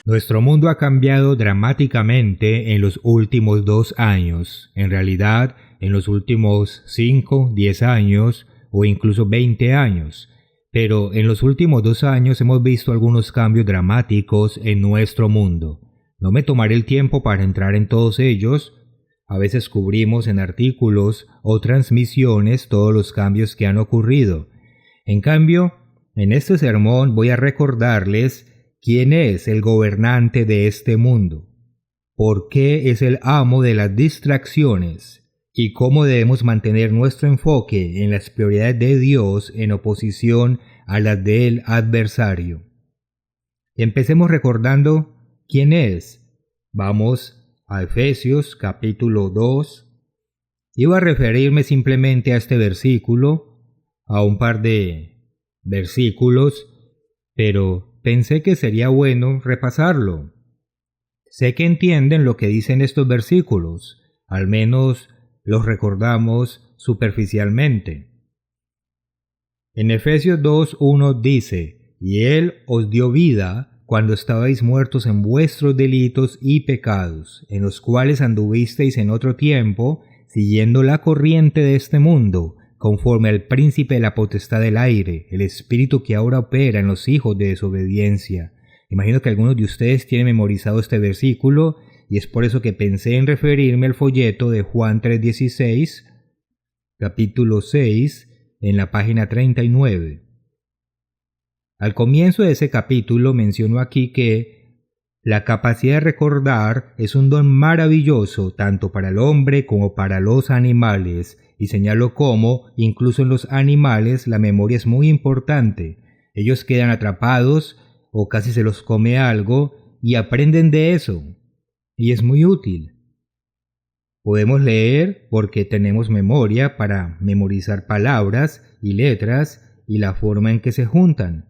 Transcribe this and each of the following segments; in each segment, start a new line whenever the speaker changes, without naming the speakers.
Nuestro mundo ha cambiado dramáticamente en los últimos 2 años. En realidad, en los últimos 5, 10 años o incluso 20 años. Pero en los últimos 2 años hemos visto algunos cambios dramáticos en nuestro mundo. No me tomaré el tiempo para entrar en todos ellos. A veces cubrimos en artículos o transmisiones todos los cambios que han ocurrido. En cambio, en este sermón voy a recordarles quién es el gobernante de este mundo, por qué es el amo de las distracciones y cómo debemos mantener nuestro enfoque en las prioridades de Dios en oposición a las del adversario. Empecemos recordando quién es. Vamos a Efesios capítulo 2. Iba a referirme simplemente a este versículo, a un par de versículos, pero pensé que sería bueno repasarlo. Sé que entienden lo que dicen estos versículos, al menos los recordamos superficialmente. En Efesios 2:1 dice: «Y Él os dio vida cuando estabais muertos en vuestros delitos y pecados, en los cuales anduvisteis en otro tiempo, siguiendo la corriente de este mundo, conforme al príncipe de la potestad del aire, el espíritu que ahora opera en los hijos de desobediencia». Imagino que algunos de ustedes tienen memorizado este versículo, y es por eso que pensé en referirme al folleto de Juan 3:16, capítulo 6, en la página 39. Al comienzo de ese capítulo menciono aquí que la capacidad de recordar es un don maravilloso tanto para el hombre como para los animales, y señalo cómo, incluso en los animales, la memoria es muy importante. Ellos quedan atrapados o casi se los come algo y aprenden de eso, y es muy útil. Podemos leer porque tenemos memoria para memorizar palabras y letras y la forma en que se juntan.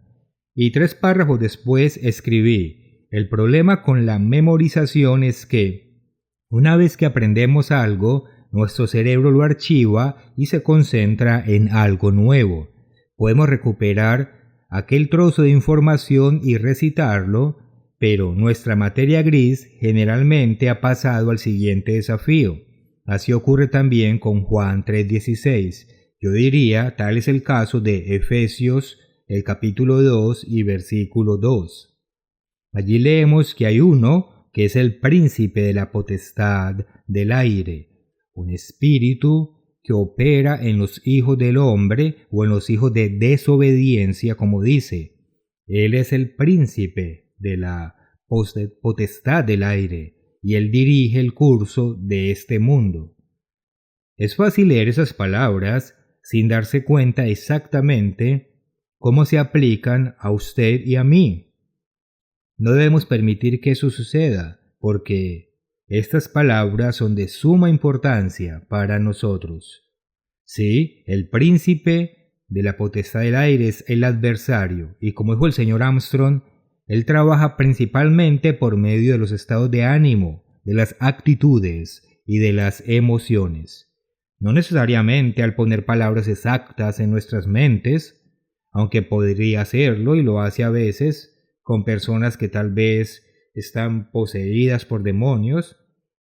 Y 3 párrafos después escribí: el problema con la memorización es que, una vez que aprendemos algo, nuestro cerebro lo archiva y se concentra en algo nuevo. Podemos recuperar aquel trozo de información y recitarlo, pero nuestra materia gris generalmente ha pasado al siguiente desafío. Así ocurre también con Juan 3:16. Yo diría, tal es el caso de Efesios, el capítulo 2 y versículo 2. Allí leemos que hay uno que es el príncipe de la potestad del aire, un espíritu que opera en los hijos del hombre o en los hijos de desobediencia, como dice. Él es el príncipe de la potestad del aire y él dirige el curso de este mundo. Es fácil leer esas palabras sin darse cuenta exactamente cómo se aplican a usted y a mí. No debemos permitir que eso suceda, porque estas palabras son de suma importancia para nosotros. Sí, el príncipe de la potestad del aire es el adversario, y como dijo el señor Armstrong, él trabaja principalmente por medio de los estados de ánimo, de las actitudes y de las emociones. No necesariamente al poner palabras exactas en nuestras mentes, aunque podría hacerlo y lo hace a veces con personas que tal vez están poseídas por demonios.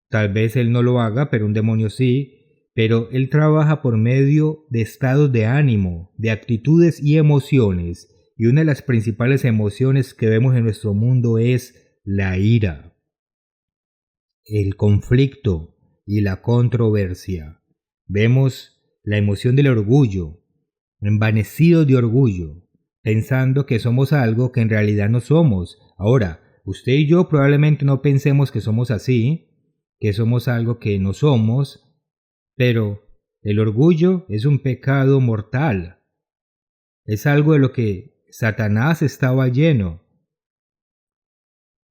Tal vez él no lo haga, pero un demonio sí. Pero él trabaja por medio de estados de ánimo, de actitudes y emociones. Y una de las principales emociones que vemos en nuestro mundo es la ira, el conflicto y la controversia. Vemos la emoción del orgullo, envanecido de orgullo, pensando que somos algo que en realidad no somos. Ahora, usted y yo probablemente no pensemos que somos así, que somos algo que no somos, pero el orgullo es un pecado mortal. Es algo de lo que Satanás estaba lleno.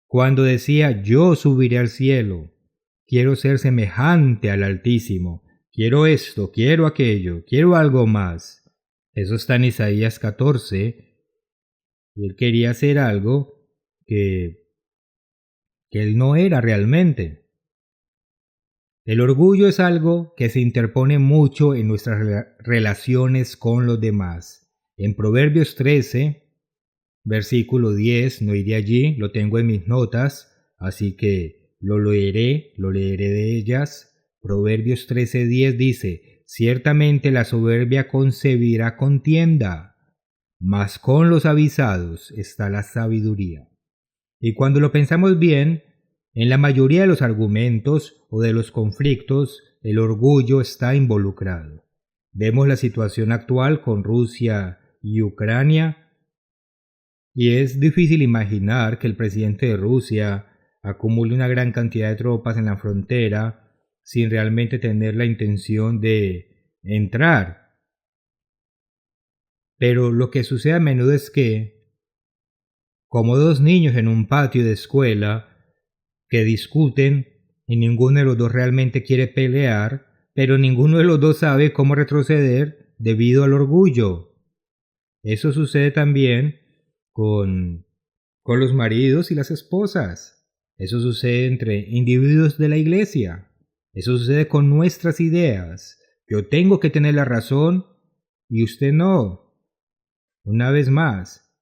Cuando decía: yo subiré al cielo, quiero ser semejante al Altísimo, quiero esto, quiero aquello, quiero algo más. Eso está en Isaías 14, y él quería hacer algo que él no era realmente. El orgullo es algo que se interpone mucho en nuestras relaciones con los demás. En Proverbios 13, Versículo 10, no iré allí, lo tengo en mis notas, así que lo leeré de ellas. Proverbios 13:10 dice, ciertamente la soberbia concebirá contienda, mas con los avisados está la sabiduría. Y cuando lo pensamos bien, en la mayoría de los argumentos o de los conflictos, el orgullo está involucrado. Vemos la situación actual con Rusia y Ucrania, y es difícil imaginar que el presidente de Rusia acumule una gran cantidad de tropas en la frontera sin realmente tener la intención de entrar. Pero lo que sucede a menudo es que, como dos niños en un patio de escuela que discuten y ninguno de los dos realmente quiere pelear, pero ninguno de los dos sabe cómo retroceder debido al orgullo. Eso sucede también con los maridos y las esposas. Eso sucede entre individuos de la iglesia. Eso sucede con nuestras ideas. Yo tengo que tener la razón y usted no. Una vez más,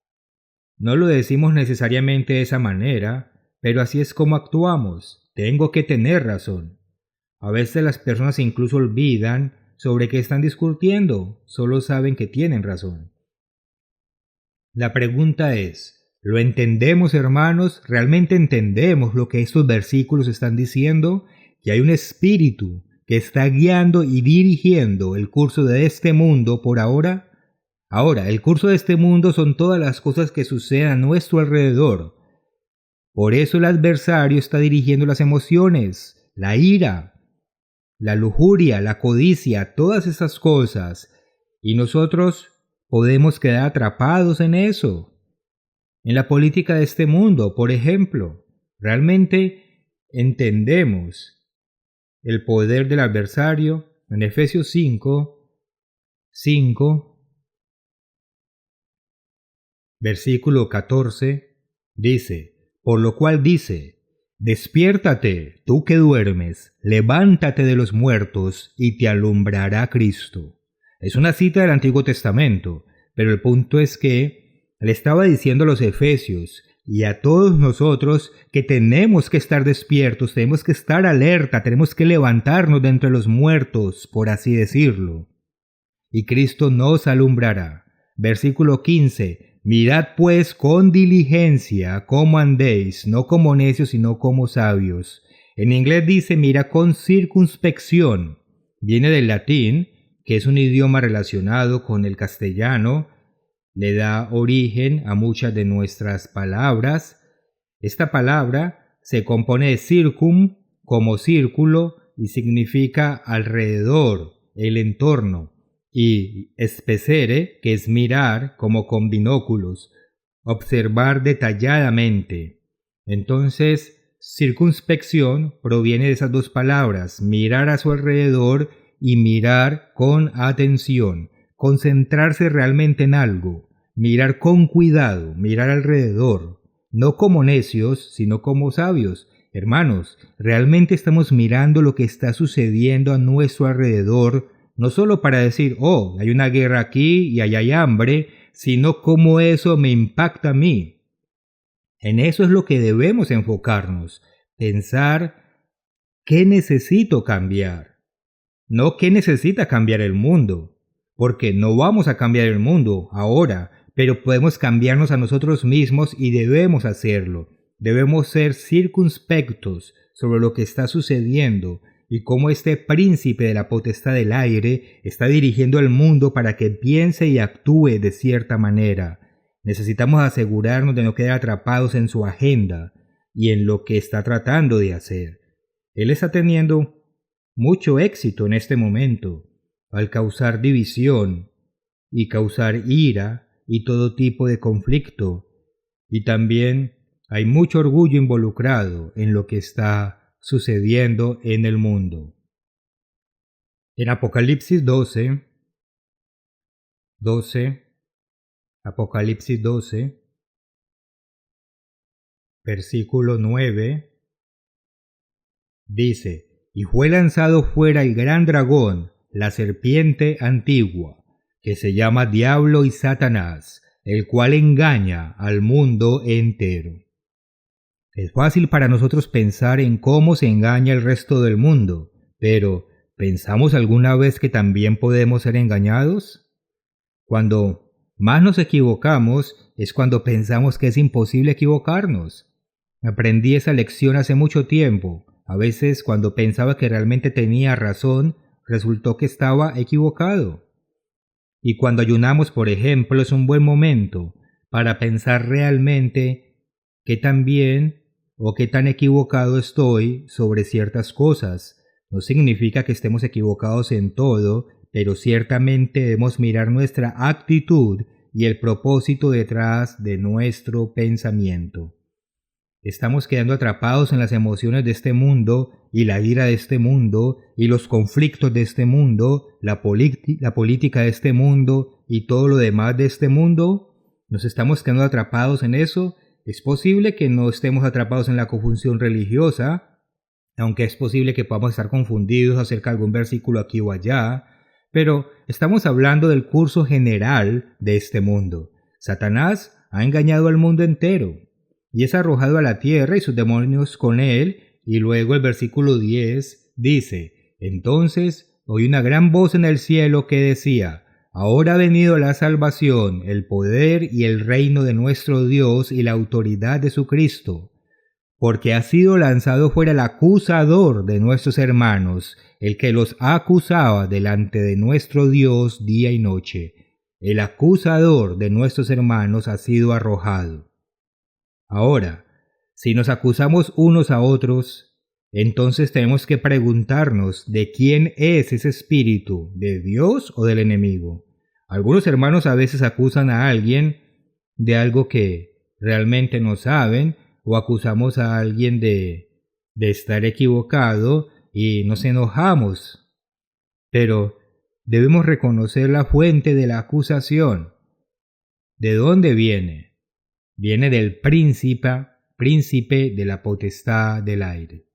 no lo decimos necesariamente de esa manera, pero así es como actuamos. Tengo que tener razón. A veces las personas incluso olvidan sobre qué están discutiendo, solo saben que tienen razón. La pregunta es, ¿lo entendemos, hermanos? ¿Realmente entendemos lo que estos versículos están diciendo? Que hay un espíritu que está guiando y dirigiendo el curso de este mundo por ahora. Ahora, el curso de este mundo son todas las cosas que suceden a nuestro alrededor. Por eso el adversario está dirigiendo las emociones, la ira, la lujuria, la codicia, todas esas cosas. Y nosotros podemos quedar atrapados en eso. En la política de este mundo, por ejemplo, realmente entendemos el poder del adversario. En Efesios 5, versículo 14, dice, por lo cual dice, despiértate, tú que duermes, levántate de los muertos y te alumbrará Cristo. Es una cita del Antiguo Testamento, pero el punto es que le estaba diciendo a los efesios y a todos nosotros que tenemos que estar despiertos, tenemos que estar alerta, tenemos que levantarnos de entre los muertos, por así decirlo. Y Cristo nos alumbrará. Versículo 15. Mirad pues con diligencia cómo andéis, no como necios, sino como sabios. En inglés dice mira con circunspección. Viene del latín, que es un idioma relacionado con el castellano. Le da origen a muchas de nuestras palabras. Esta palabra se compone de circum, como círculo, y significa alrededor, el entorno. Y especere, que es mirar como con binóculos, observar detalladamente. Entonces, circunspección proviene de esas dos palabras, mirar a su alrededor y mirar con atención, concentrarse realmente en algo, mirar con cuidado, mirar alrededor, no como necios, sino como sabios. Hermanos, realmente estamos mirando lo que está sucediendo a nuestro alrededor, no solo para decir, oh, hay una guerra aquí y allá hay hambre, sino cómo eso me impacta a mí. En eso es lo que debemos enfocarnos, pensar qué necesito cambiar, no qué necesita cambiar el mundo, porque no vamos a cambiar el mundo ahora, pero podemos cambiarnos a nosotros mismos y debemos hacerlo. Debemos ser circunspectos sobre lo que está sucediendo y cómo este príncipe de la potestad del aire está dirigiendo el mundo para que piense y actúe de cierta manera. Necesitamos asegurarnos de no quedar atrapados en su agenda y en lo que está tratando de hacer. Él está teniendo mucho éxito en este momento al causar división y causar ira y todo tipo de conflicto. Y también hay mucho orgullo involucrado en lo que está sucediendo en el mundo. En Apocalipsis 12, Apocalipsis 12, versículo 9, dice, y fue lanzado fuera el gran dragón, la serpiente antigua, que se llama Diablo y Satanás, el cual engaña al mundo entero. Es fácil para nosotros pensar en cómo se engaña el resto del mundo, pero ¿pensamos alguna vez que también podemos ser engañados? Cuando más nos equivocamos es cuando pensamos que es imposible equivocarnos. Aprendí esa lección hace mucho tiempo. A veces cuando pensaba que realmente tenía razón, resultó que estaba equivocado. Y cuando ayunamos, por ejemplo, es un buen momento para pensar realmente qué tan bien o qué tan equivocado estoy sobre ciertas cosas. No significa que estemos equivocados en todo, pero ciertamente debemos mirar nuestra actitud y el propósito detrás de nuestro pensamiento. Estamos quedando atrapados en las emociones de este mundo y la ira de este mundo y los conflictos de este mundo, la política de este mundo y todo lo demás de este mundo. ¿Nos estamos quedando atrapados en eso? Es posible que no estemos atrapados en la confusión religiosa, aunque es posible que podamos estar confundidos acerca de algún versículo aquí o allá, pero estamos hablando del curso general de este mundo. Satanás ha engañado al mundo entero y es arrojado a la tierra y sus demonios con él, y luego el versículo 10 dice: entonces oí una gran voz en el cielo que decía: ahora ha venido la salvación, el poder y el reino de nuestro Dios y la autoridad de su Cristo, porque ha sido lanzado fuera el acusador de nuestros hermanos, el que los acusaba delante de nuestro Dios día y noche. El acusador de nuestros hermanos ha sido arrojado. Ahora, si nos acusamos unos a otros, entonces tenemos que preguntarnos de quién es ese espíritu, ¿de Dios o del enemigo? Algunos hermanos a veces acusan a alguien de algo que realmente no saben, o acusamos a alguien de estar equivocado y nos enojamos. Pero debemos reconocer la fuente de la acusación. ¿De dónde viene? Viene del príncipe de la potestad del aire.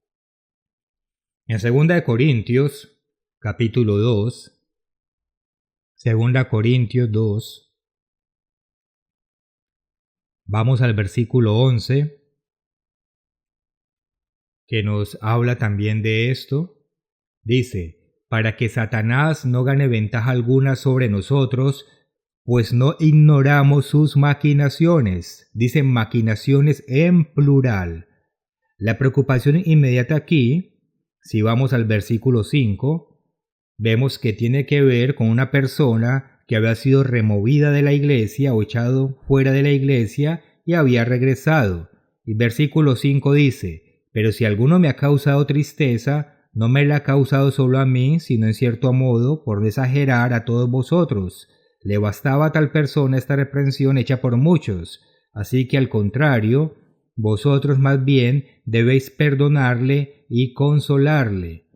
En 2 Corintios, capítulo 2, 2 Corintios 2, vamos al versículo 11, que nos habla también de esto. Dice: para que Satanás no gane ventaja alguna sobre nosotros, pues no ignoramos sus maquinaciones. Dicen maquinaciones en plural. La preocupación inmediata aquí, si vamos al versículo 5, vemos que tiene que ver con una persona que había sido removida de la iglesia o echado fuera de la iglesia y había regresado. Y versículo 5 dice: pero si alguno me ha causado tristeza, no me la ha causado solo a mí, sino en cierto modo, por no exagerar, a todos vosotros. Le bastaba a tal persona esta reprensión hecha por muchos, así que al contrario, vosotros más bien debéis perdonarle y consolarle,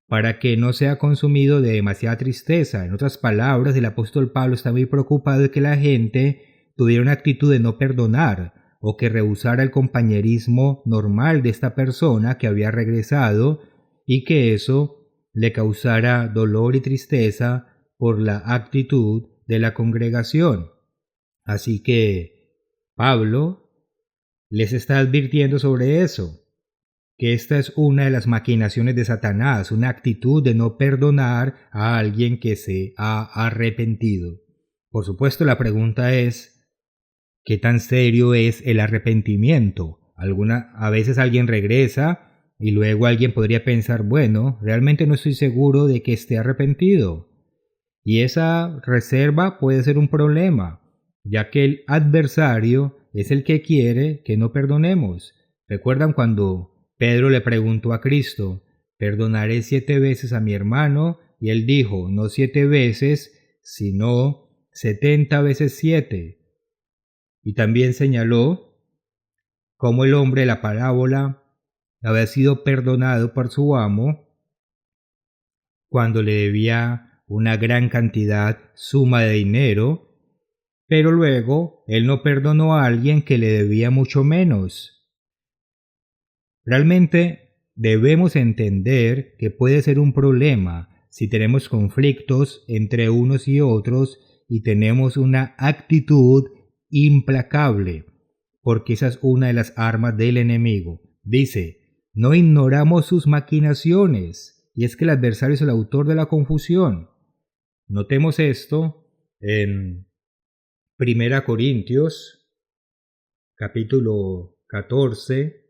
para que no sea consumido de demasiada tristeza. En otras palabras, el apóstol Pablo está muy preocupado de que la gente tuviera una actitud de no perdonar, o que rehusara el compañerismo normal de esta persona que había regresado, y que eso le causara dolor y tristeza por la actitud de la congregación. Así que Pablo les está advirtiendo sobre eso, que esta es una de las maquinaciones de Satanás, una actitud de no perdonar a alguien que se ha arrepentido. Por supuesto, la pregunta es: ¿qué tan serio es el arrepentimiento? A veces alguien regresa y luego alguien podría pensar: bueno, realmente no estoy seguro de que esté arrepentido. Y esa reserva puede ser un problema, ya que el adversario es el que quiere que no perdonemos. ¿Recuerdan cuando Pedro le preguntó a Cristo: ¿perdonaré 7 veces a mi hermano? Y él dijo: no 7 veces, sino 70 veces 7. Y también señaló cómo el hombre de la parábola había sido perdonado por su amo cuando le debía una gran suma de dinero, pero luego él no perdonó a alguien que le debía mucho menos. Realmente debemos entender que puede ser un problema si tenemos conflictos entre unos y otros y tenemos una actitud implacable, porque esa es una de las armas del enemigo. Dice, no ignoramos sus maquinaciones, y es que el adversario es el autor de la confusión. Notemos esto en 1 Corintios, capítulo 14,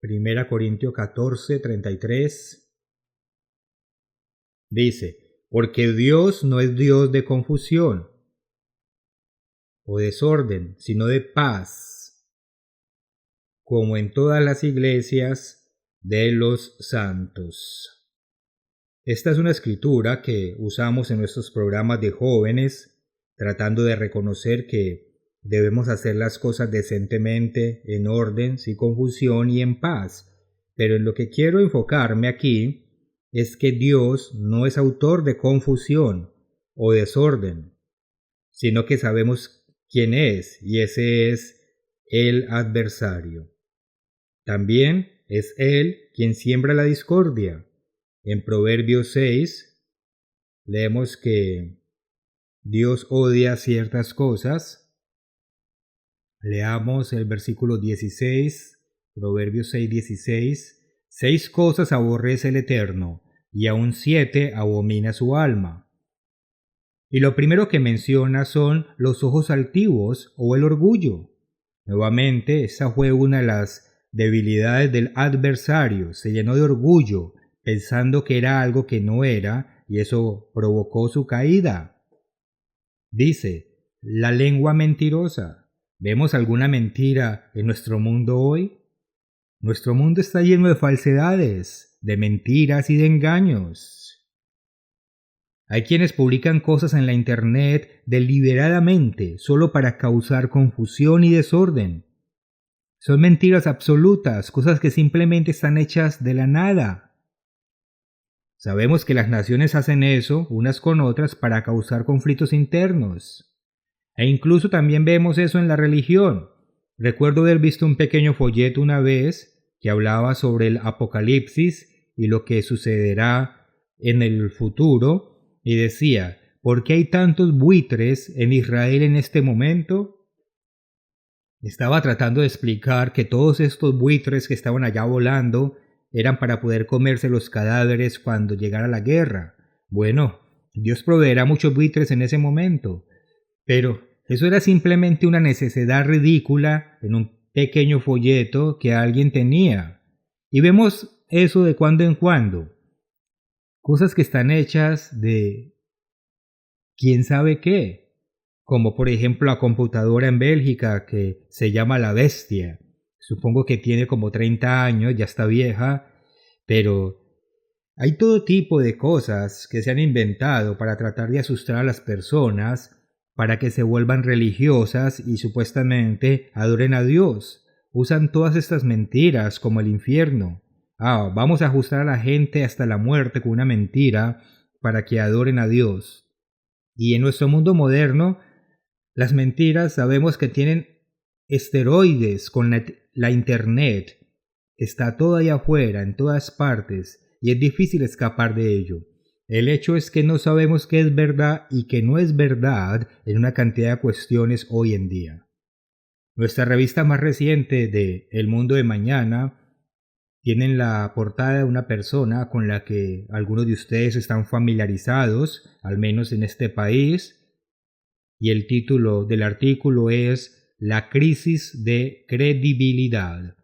1 Corintios 14, 33. Dice, porque Dios no es Dios de confusión o desorden, sino de paz, como en todas las iglesias de los santos. Esta es una escritura que usamos en nuestros programas de jóvenes, tratando de reconocer que debemos hacer las cosas decentemente, en orden, sin confusión y en paz. Pero en lo que quiero enfocarme aquí es que Dios no es autor de confusión o desorden, sino que sabemos quién es, y ese es el adversario. También es Él quien siembra la discordia. En Proverbios 6 leemos que Dios odia ciertas cosas. Leamos el versículo 16, Proverbios 6:16. 6 cosas aborrece el Eterno, y aun 7 abomina su alma. Y lo primero que menciona son los ojos altivos o el orgullo. Nuevamente, esa fue una de las debilidades del adversario. Se llenó de orgullo, pensando que era algo que no era, y eso provocó su caída. Dice, la lengua mentirosa. ¿Vemos alguna mentira en nuestro mundo hoy? Nuestro mundo está lleno de falsedades, de mentiras y de engaños. Hay quienes publican cosas en la internet deliberadamente, solo para causar confusión y desorden. Son mentiras absolutas, cosas que simplemente están hechas de la nada. Sabemos que las naciones hacen eso unas con otras para causar conflictos internos. E incluso también vemos eso en la religión. Recuerdo haber visto un pequeño folleto una vez que hablaba sobre el apocalipsis y lo que sucederá en el futuro, y decía, ¿por qué hay tantos buitres en Israel en este momento? Estaba tratando de explicar que todos estos buitres que estaban allá volando eran para poder comerse los cadáveres cuando llegara la guerra. Bueno, Dios proveerá muchos buitres en ese momento, pero eso era simplemente una necesidad ridícula en un pequeño folleto que alguien tenía. Y vemos eso de cuando en cuando. Cosas que están hechas de quién sabe qué. Como por ejemplo la computadora en Bélgica que se llama La Bestia. Supongo que tiene como 30 años, ya está vieja, pero hay todo tipo de cosas que se han inventado para tratar de asustar a las personas, para que se vuelvan religiosas y supuestamente adoren a Dios. Usan todas estas mentiras como el infierno. Vamos a ajustar a la gente hasta la muerte con una mentira para que adoren a Dios. Y en nuestro mundo moderno, las mentiras sabemos que tienen esteroides con la internet. Está todo ahí afuera, en todas partes, y es difícil escapar de ello. El hecho es que no sabemos qué es verdad y qué no es verdad en una cantidad de cuestiones hoy en día. Nuestra revista más reciente de El Mundo de Mañana tiene la portada de una persona con la que algunos de ustedes están familiarizados, al menos en este país, y el título del artículo es La crisis de credibilidad.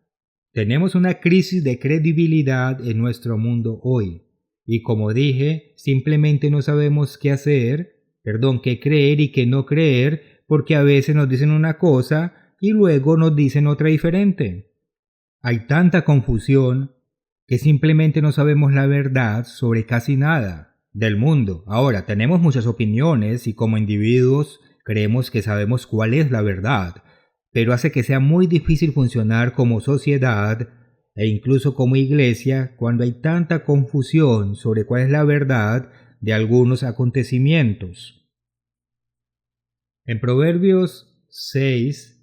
Tenemos una crisis de credibilidad en nuestro mundo hoy. Y como dije, simplemente no sabemos qué qué creer y qué no creer, porque a veces nos dicen una cosa y luego nos dicen otra diferente. Hay tanta confusión que simplemente no sabemos la verdad sobre casi nada del mundo. Ahora, tenemos muchas opiniones y como individuos creemos que sabemos cuál es la verdad, pero hace que sea muy difícil funcionar como sociedad e incluso como iglesia cuando hay tanta confusión sobre cuál es la verdad de algunos acontecimientos. En Proverbios 6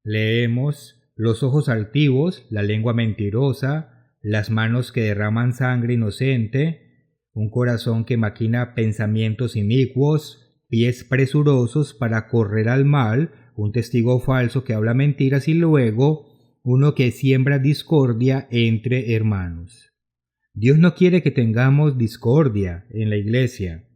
leemos los ojos altivos, la lengua mentirosa, las manos que derraman sangre inocente, un corazón que maquina pensamientos inicuos, pies presurosos para correr al mal, un testigo falso que habla mentiras y luego uno que siembra discordia entre hermanos. Dios no quiere que tengamos discordia en la iglesia.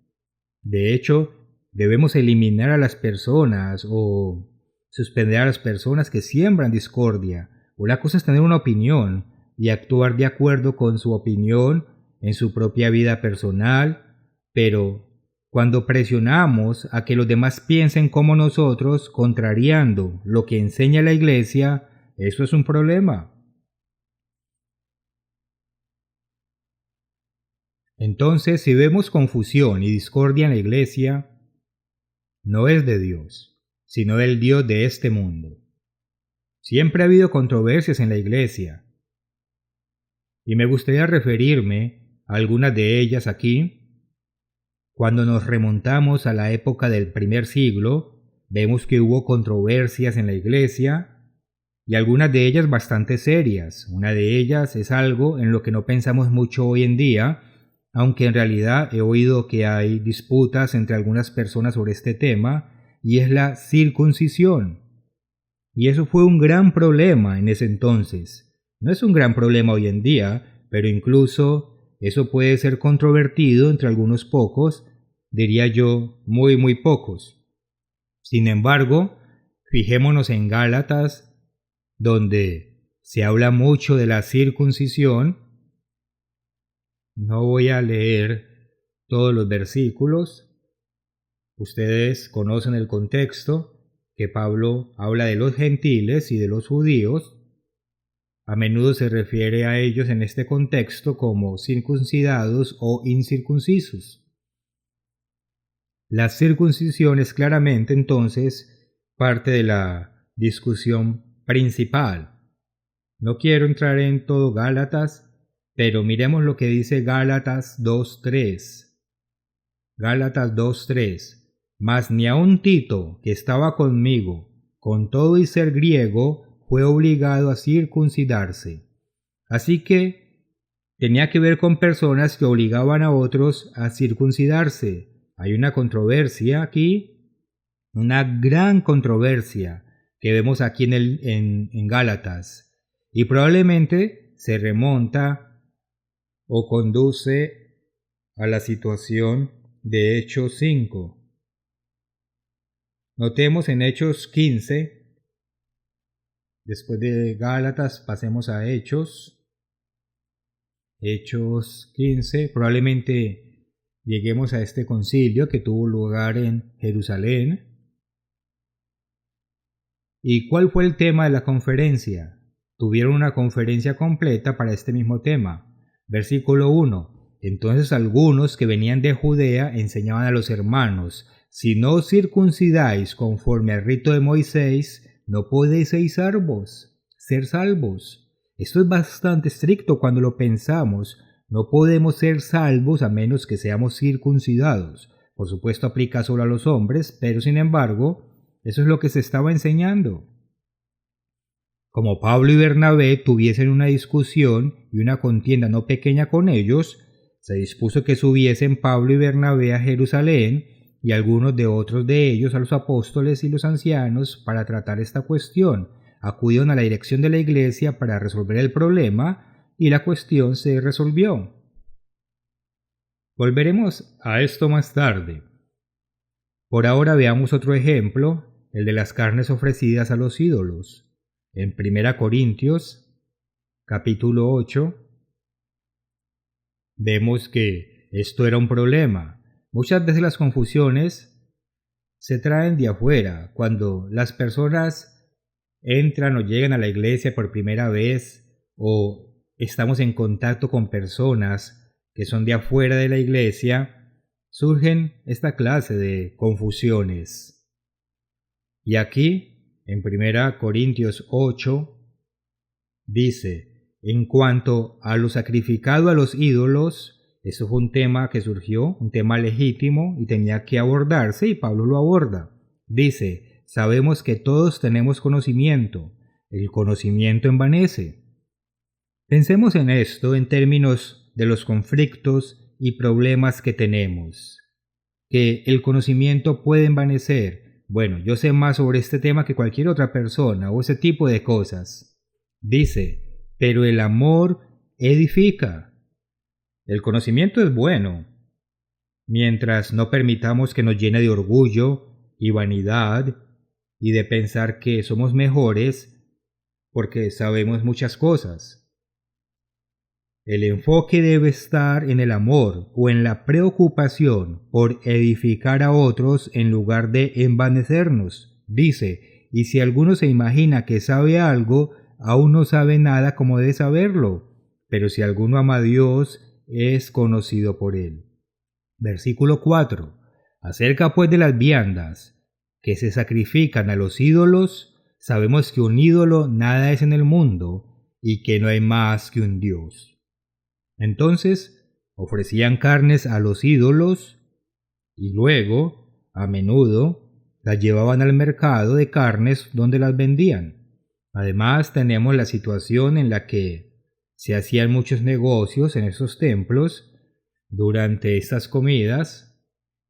De hecho, debemos eliminar a las personas o suspender a las personas que siembran discordia. Una cosa es tener una opinión y actuar de acuerdo con su opinión en su propia vida personal, pero cuando presionamos a que los demás piensen como nosotros, contrariando lo que enseña la iglesia, eso es un problema. Entonces, si vemos confusión y discordia en la iglesia, no es de Dios, sino del Dios de este mundo. Siempre ha habido controversias en la iglesia, y me gustaría referirme a algunas de ellas aquí. Cuando nos remontamos a la época del primer siglo, vemos que hubo controversias en la iglesia, y algunas de ellas bastante serias. Una de ellas es algo en lo que no pensamos mucho hoy en día, aunque en realidad he oído que hay disputas entre algunas personas sobre este tema, y es la circuncisión. Y eso fue un gran problema en ese entonces. No es un gran problema hoy en día, pero incluso eso puede ser controvertido entre algunos pocos, diría yo, muy pocos. Sin embargo, fijémonos en Gálatas, donde se habla mucho de la circuncisión. No voy a leer todos los versículos. Ustedes conocen el contexto, que Pablo habla de los gentiles y de los judíos. A menudo se refiere a ellos en este contexto como circuncidados o incircuncisos. La circuncisión es claramente entonces parte de la discusión principal. No quiero entrar en todo Gálatas, pero miremos lo que dice Gálatas 2:3. Gálatas 2:3. Mas ni aun Tito, que estaba conmigo, con todo y ser griego, fue obligado a circuncidarse. Así que tenía que ver con personas que obligaban a otros a circuncidarse. Hay una controversia aquí, una gran controversia que vemos aquí en Gálatas, y probablemente se remonta o conduce a la situación de Hechos 5. Notemos en Hechos 15, después de Gálatas pasemos a Hechos. Hechos 15, probablemente lleguemos a este concilio que tuvo lugar en Jerusalén. ¿Y cuál fue el tema de la conferencia? Tuvieron una conferencia completa para este mismo tema. Versículo 1. Entonces algunos que venían de Judea enseñaban a los hermanos: si no os circuncidáis conforme al rito de Moisés, no podéis ser salvos. Esto es bastante estricto cuando lo pensamos. No podemos ser salvos a menos que seamos circuncidados. Por supuesto aplica solo a los hombres, pero sin embargo, eso es lo que se estaba enseñando. Como Pablo y Bernabé tuviesen una discusión y una contienda no pequeña con ellos, se dispuso que subiesen Pablo y Bernabé a Jerusalén y algunos de otros de ellos a los apóstoles y los ancianos para tratar esta cuestión. Acudieron a la dirección de la iglesia para resolver el problema y la cuestión se resolvió. Volveremos a esto más tarde. Por ahora veamos otro ejemplo, el de las carnes ofrecidas a los ídolos. En 1 Corintios, capítulo 8, vemos que esto era un problema. Muchas veces las confusiones se traen de afuera. Cuando las personas entran o llegan a la iglesia por primera vez, o estamos en contacto con personas que son de afuera de la iglesia, surgen esta clase de confusiones. Y aquí, en 1 Corintios 8, dice: en cuanto a lo sacrificado a los ídolos, eso fue un tema que surgió, un tema legítimo y tenía que abordarse, y Pablo lo aborda. Dice: sabemos que todos tenemos conocimiento, el conocimiento envanece. Pensemos en esto en términos de los conflictos y problemas que tenemos. que el conocimiento puede envanecer. Bueno, yo sé más sobre este tema que cualquier otra persona o ese tipo de cosas. Dice, pero el amor edifica. El conocimiento es bueno, mientras no permitamos que nos llene de orgullo y vanidad y de pensar que somos mejores porque sabemos muchas cosas. El enfoque debe estar en el amor o en la preocupación por edificar a otros en lugar de envanecernos. Dice, y si alguno se imagina que sabe algo, aún no sabe nada como debe saberlo, pero si alguno ama a Dios, es conocido por él. Versículo 4. Acerca pues de las viandas que se sacrifican a los ídolos, sabemos que un ídolo nada es en el mundo y que no hay más que un Dios. Entonces ofrecían carnes a los ídolos y luego, a menudo, las llevaban al mercado de carnes donde las vendían. Además tenemos la situación en la que se hacían muchos negocios en esos templos durante estas comidas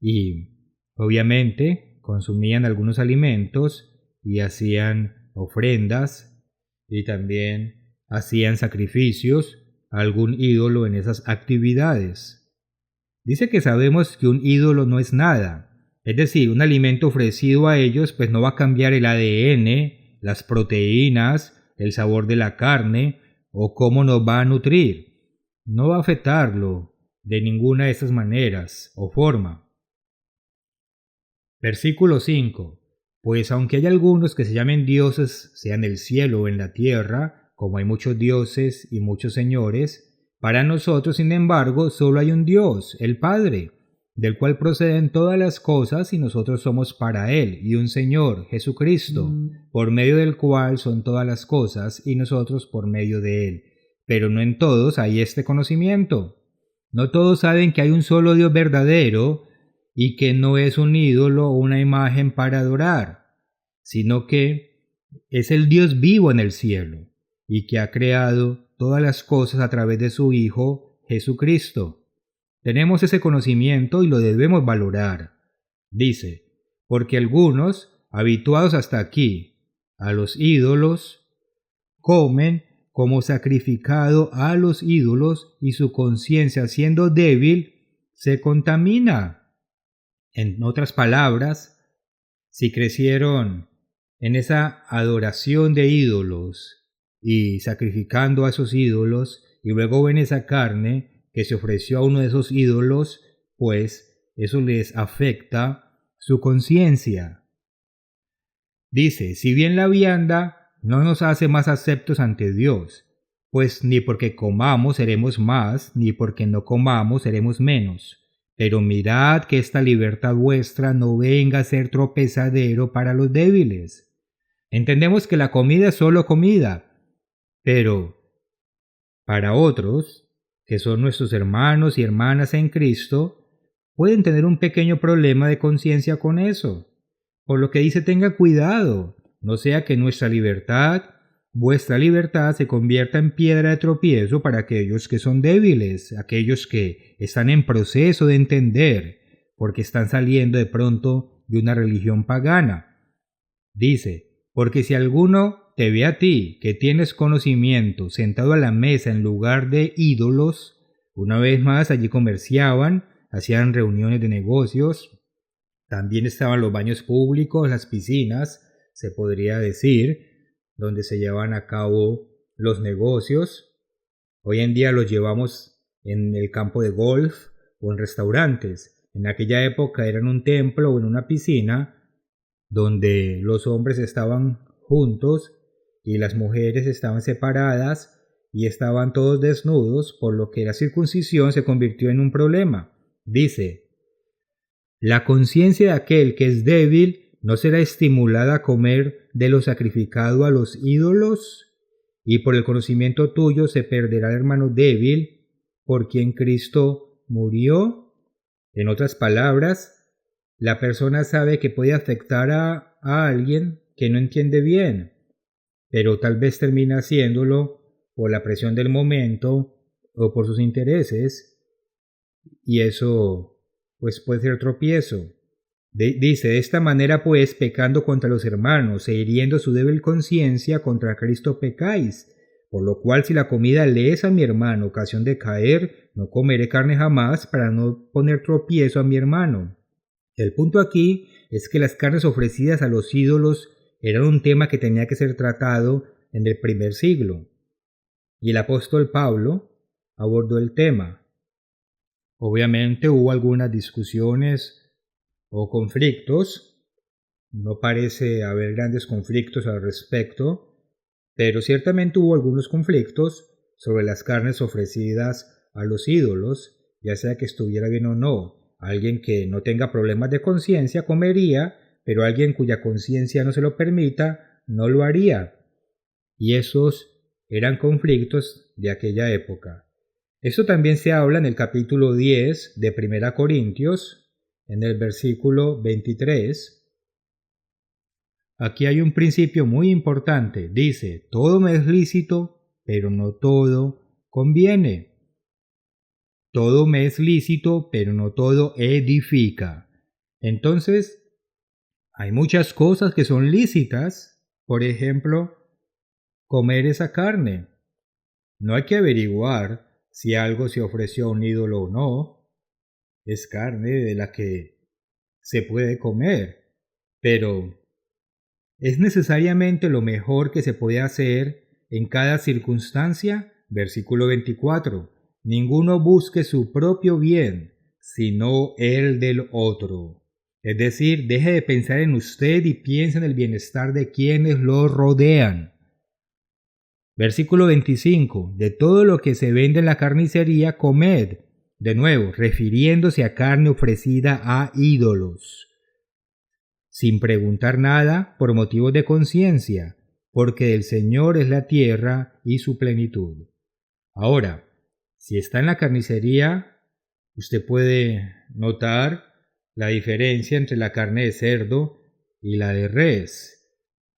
y obviamente consumían algunos alimentos y hacían ofrendas y también hacían sacrificios a algún ídolo en esas actividades. Dice que sabemos que un ídolo no es nada, es decir, un alimento ofrecido a ellos pues no va a cambiar el ADN, las proteínas, el sabor de la carne o cómo nos va a nutrir. No va a afectarlo de ninguna de esas maneras o forma. Versículo 5. Pues aunque hay algunos que se llamen dioses, sea en el cielo o en la tierra, como hay muchos dioses y muchos señores, para nosotros, sin embargo, solo hay un Dios, el Padre, del cual proceden todas las cosas y nosotros somos para Él, y un Señor, Jesucristo, por medio del cual son todas las cosas y nosotros por medio de Él. Pero no en todos hay este conocimiento. No todos saben que hay un solo Dios verdadero y que no es un ídolo o una imagen para adorar, sino que es el Dios vivo en el cielo y que ha creado todas las cosas a través de su Hijo Jesucristo. Tenemos ese conocimiento y lo debemos valorar. Dice, porque algunos, habituados hasta aquí a los ídolos, comen como sacrificado a los ídolos y su conciencia, siendo débil, se contamina. En otras palabras, si crecieron en esa adoración de ídolos y sacrificando a esos ídolos y luego ven esa carne que se ofreció a uno de esos ídolos, pues eso les afecta su conciencia. Dice, si bien la vianda no nos hace más aceptos ante Dios, pues ni porque comamos seremos más, ni porque no comamos seremos menos. Pero mirad que esta libertad vuestra no venga a ser tropezadero para los débiles. Entendemos que la comida es solo comida, pero para otros, que son nuestros hermanos y hermanas en Cristo, pueden tener un pequeño problema de conciencia con eso. Por lo que dice, tenga cuidado, no sea que nuestra libertad, vuestra libertad, se convierta en piedra de tropiezo para aquellos que son débiles, aquellos que están en proceso de entender, porque están saliendo de pronto de una religión pagana. Dice, porque si alguno te ve a ti, que tienes conocimiento, sentado a la mesa en lugar de ídolos, una vez más allí comerciaban, hacían reuniones de negocios, también estaban los baños públicos, las piscinas, se podría decir, donde se llevan a cabo los negocios. Hoy en día los llevamos en el campo de golf o en restaurantes. En aquella época era en un templo o en una piscina donde los hombres estaban juntos y las mujeres estaban separadas y estaban todos desnudos, por lo que la circuncisión se convirtió en un problema. Dice, la conciencia de aquel que es débil no será estimulada a comer de lo sacrificado a los ídolos, y por el conocimiento tuyo se perderá el hermano débil por quien Cristo murió. En otras palabras, la persona sabe que puede afectar a alguien que no entiende bien, pero tal vez termina haciéndolo por la presión del momento o por sus intereses, y eso pues puede ser tropiezo. Dice, de esta manera pues, pecando contra los hermanos e hiriendo su débil conciencia, contra Cristo pecáis. Por lo cual, si la comida le es a mi hermano ocasión de caer, no comeré carne jamás para no poner tropiezo a mi hermano. El punto aquí es que las carnes ofrecidas a los ídolos eran un tema que tenía que ser tratado en el primer siglo. Y el apóstol Pablo abordó el tema. Obviamente hubo algunas discusiones o conflictos. No parece haber grandes conflictos al respecto, pero ciertamente hubo algunos conflictos sobre las carnes ofrecidas a los ídolos, ya sea que estuviera bien o no. Alguien que no tenga problemas de conciencia comería, pero alguien cuya conciencia no se lo permita no lo haría. Y esos eran conflictos de aquella época. Esto también se habla en el capítulo 10 de 1 Corintios, en el versículo 23. Aquí hay un principio muy importante. Dice, todo me es lícito, pero no todo conviene. Todo me es lícito, pero no todo edifica. Entonces, hay muchas cosas que son lícitas. Por ejemplo, comer esa carne. No hay que averiguar si algo se ofreció a un ídolo o no. Es carne de la que se puede comer. Pero ¿es necesariamente lo mejor que se puede hacer en cada circunstancia? Versículo 24. Ninguno busque su propio bien, sino el del otro. Es decir, deje de pensar en usted y piense en el bienestar de quienes lo rodean. Versículo 25. De todo lo que se vende en la carnicería, comed. De nuevo, refiriéndose a carne ofrecida a ídolos. Sin preguntar nada por motivos de conciencia, porque del Señor es la tierra y su plenitud. Ahora, si está en la carnicería, usted puede notar la diferencia entre la carne de cerdo y la de res.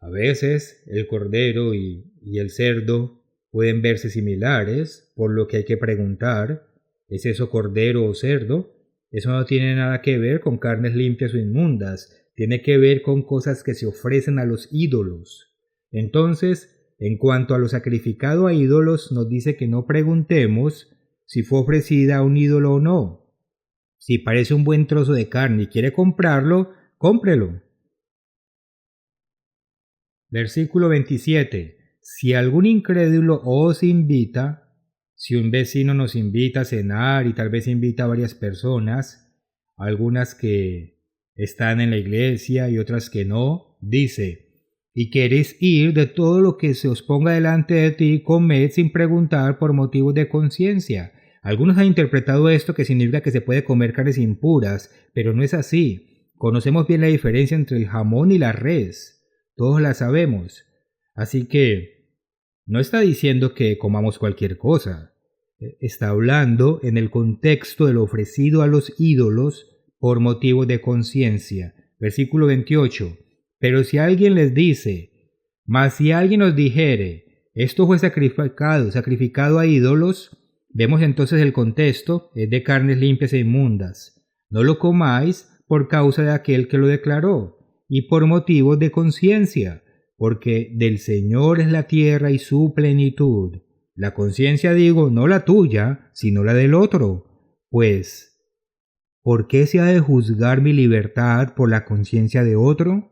A veces el cordero y el cerdo pueden verse similares, por lo que hay que preguntar, ¿es eso cordero o cerdo? Eso no tiene nada que ver con carnes limpias o inmundas, tiene que ver con cosas que se ofrecen a los ídolos. Entonces, en cuanto a lo sacrificado a ídolos, nos dice que no preguntemos si fue ofrecida a un ídolo o no. Si parece un buen trozo de carne y quiere comprarlo, cómprelo. Versículo 27. Si algún incrédulo os invita, si un vecino nos invita a cenar y tal vez invita a varias personas, algunas que están en la iglesia y otras que no, dice, y queréis ir de todo lo que se os ponga delante de ti, comed sin preguntar por motivos de conciencia. Algunos han interpretado esto que significa que se puede comer carnes impuras, pero no es así. Conocemos bien la diferencia entre el jamón y la res. Todos la sabemos. Así que no está diciendo que comamos cualquier cosa. Está hablando en el contexto de lo ofrecido a los ídolos por motivos de conciencia. Versículo 28. Pero si alguien les dice, mas si alguien os dijere, esto fue sacrificado a ídolos, vemos entonces el contexto es de carnes limpias e inmundas. No lo comáis por causa de aquel que lo declaró, y por motivos de conciencia, porque del Señor es la tierra y su plenitud. La conciencia digo, no la tuya, sino la del otro. Pues, ¿por qué se ha de juzgar mi libertad por la conciencia de otro?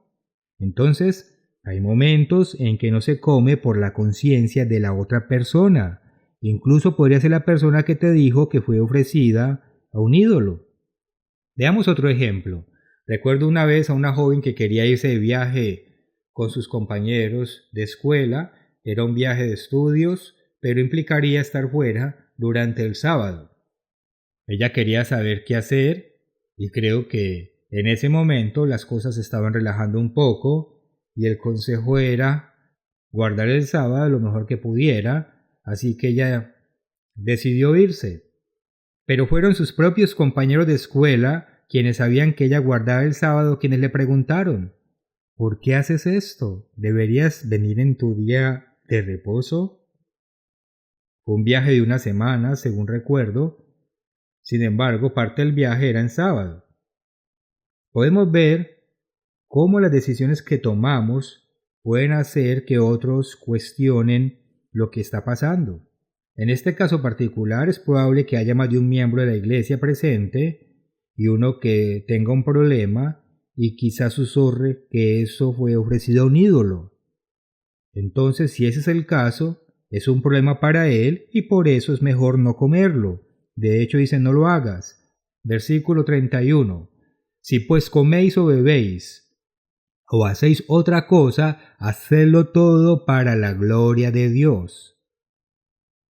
Entonces, hay momentos en que no se come por la conciencia de la otra persona. Incluso podría ser la persona que te dijo que fue ofrecida a un ídolo. Veamos otro ejemplo. Recuerdo una vez a una joven que quería irse de viaje con sus compañeros de escuela. Era un viaje de estudios, pero implicaría estar fuera durante el sábado. Ella quería saber qué hacer y creo que en ese momento las cosas se estaban relajando un poco y el consejo era guardar el sábado lo mejor que pudiera, así que ella decidió irse. Pero fueron sus propios compañeros de escuela quienes sabían que ella guardaba el sábado quienes le preguntaron, ¿por qué haces esto? ¿Deberías venir en tu día de reposo? Fue un viaje de una semana, según recuerdo. Sin embargo, parte del viaje era en sábado. Podemos ver cómo las decisiones que tomamos pueden hacer que otros cuestionen lo que está pasando. En este caso particular es probable que haya más de un miembro de la iglesia presente y uno que tenga un problema y quizás susurre que eso fue ofrecido a un ídolo. Entonces, si ese es el caso, es un problema para él y por eso es mejor no comerlo. De hecho dice no lo hagas. Versículo 31. Si pues coméis o bebéis o hacéis otra cosa, hacedlo todo para la gloria de Dios.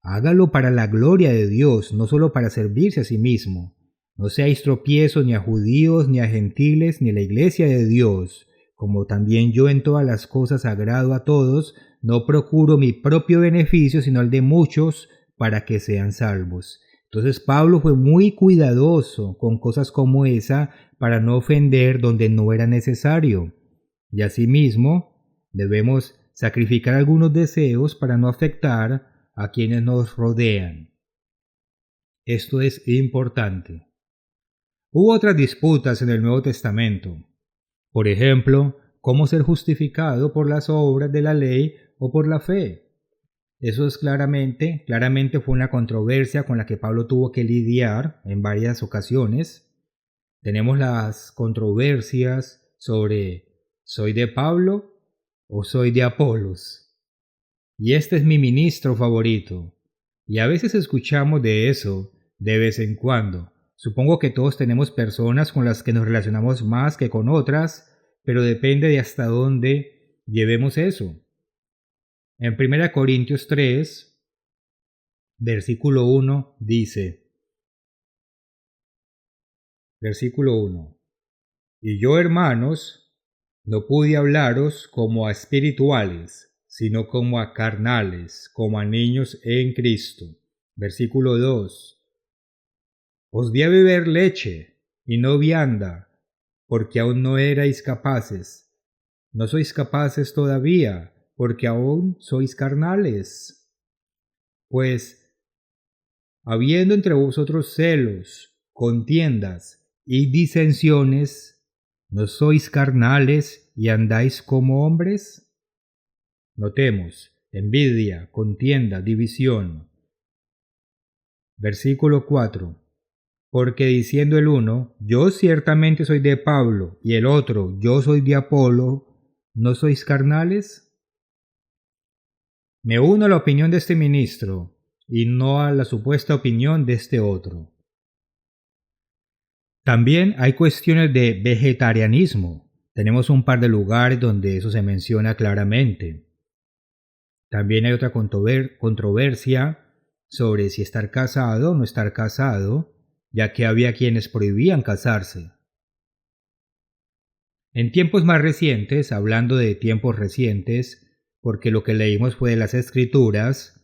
Hágalo para la gloria de Dios, no solo para servirse a sí mismo. No seáis tropiezo ni a judíos, ni a gentiles, ni a la iglesia de Dios. Como también yo en todas las cosas agrado a todos, no procuro mi propio beneficio, sino el de muchos, para que sean salvos. Entonces Pablo fue muy cuidadoso con cosas como esa, para no ofender donde no era necesario. Y asimismo, debemos sacrificar algunos deseos para no afectar a quienes nos rodean. Esto es importante. Hubo otras disputas en el Nuevo Testamento. Por ejemplo, cómo ser justificado por las obras de la ley o por la fe. Eso es claramente fue una controversia con la que Pablo tuvo que lidiar en varias ocasiones. Tenemos las controversias sobre ¿soy de Pablo o soy de Apolos? Y este es mi ministro favorito. Y a veces escuchamos de eso de vez en cuando. Supongo que todos tenemos personas con las que nos relacionamos más que con otras, pero depende de hasta dónde llevemos eso. En 1 Corintios 3, versículo 1 dice, versículo 1, y yo, hermanos, no pude hablaros como a espirituales, sino como a carnales, como a niños en Cristo. Versículo 2. Os di a beber leche y no vianda, porque aún no erais capaces. No sois capaces todavía, porque aún sois carnales. Pues, habiendo entre vosotros celos, contiendas y disensiones, ¿no sois carnales y andáis como hombres? Notemos, envidia, contienda, división. Versículo 4. Porque diciendo el uno, yo ciertamente soy de Pablo, y el otro, yo soy de Apolo, ¿no sois carnales? Me uno a la opinión de este ministro, y no a la supuesta opinión de este otro. También hay cuestiones de vegetarianismo. Tenemos un par de lugares donde eso se menciona claramente. También hay otra controversia sobre si estar casado o no estar casado, ya que había quienes prohibían casarse. En tiempos más recientes, hablando de tiempos recientes, porque lo que leímos fue de las Escrituras,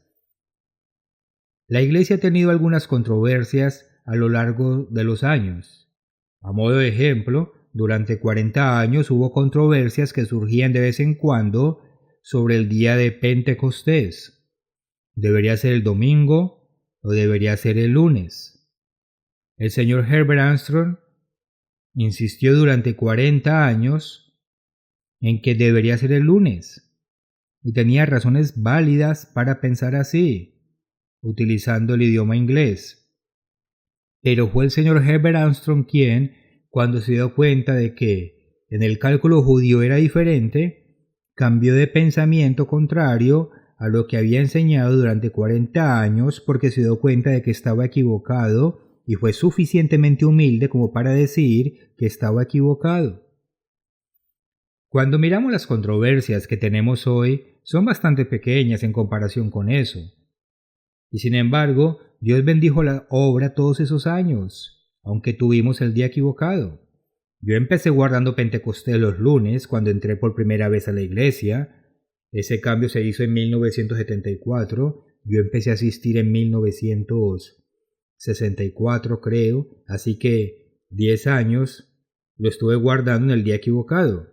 la Iglesia ha tenido algunas controversias a lo largo de los años. A modo de ejemplo, durante 40 años hubo controversias que surgían de vez en cuando sobre el día de Pentecostés. ¿Debería ser el domingo o debería ser el lunes? El señor Herbert Armstrong insistió durante 40 años en que debería ser el lunes y tenía razones válidas para pensar así, utilizando el idioma inglés. Pero fue el señor Herbert Armstrong quien, cuando se dio cuenta de que en el cálculo judío era diferente, cambió de pensamiento contrario a lo que había enseñado durante 40 años porque se dio cuenta de que estaba equivocado y fue suficientemente humilde como para decir que estaba equivocado. Cuando miramos las controversias que tenemos hoy, son bastante pequeñas en comparación con eso. Y sin embargo, Dios bendijo la obra todos esos años, aunque tuvimos el día equivocado. Yo empecé guardando Pentecostés los lunes cuando entré por primera vez a la iglesia. Ese cambio se hizo en 1974. Yo empecé a asistir en 1964, creo. Así que 10 años lo estuve guardando en el día equivocado.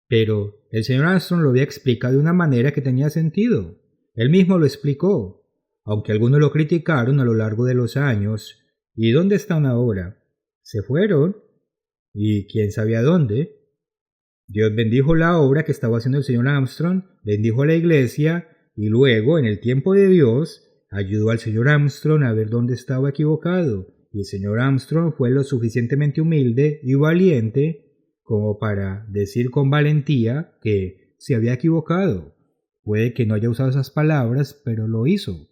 Pero el señor Armstrong lo había explicado de una manera que tenía sentido. Él mismo lo explicó. Aunque algunos lo criticaron a lo largo de los años, ¿Y dónde están ahora? Se fueron, y quién sabe a dónde. Dios bendijo la obra que estaba haciendo el señor Armstrong, bendijo a la iglesia, y luego, en el tiempo de Dios, ayudó al señor Armstrong a ver dónde estaba equivocado, y el señor Armstrong fue lo suficientemente humilde y valiente como para decir con valentía que se había equivocado. Puede que no haya usado esas palabras, pero lo hizo.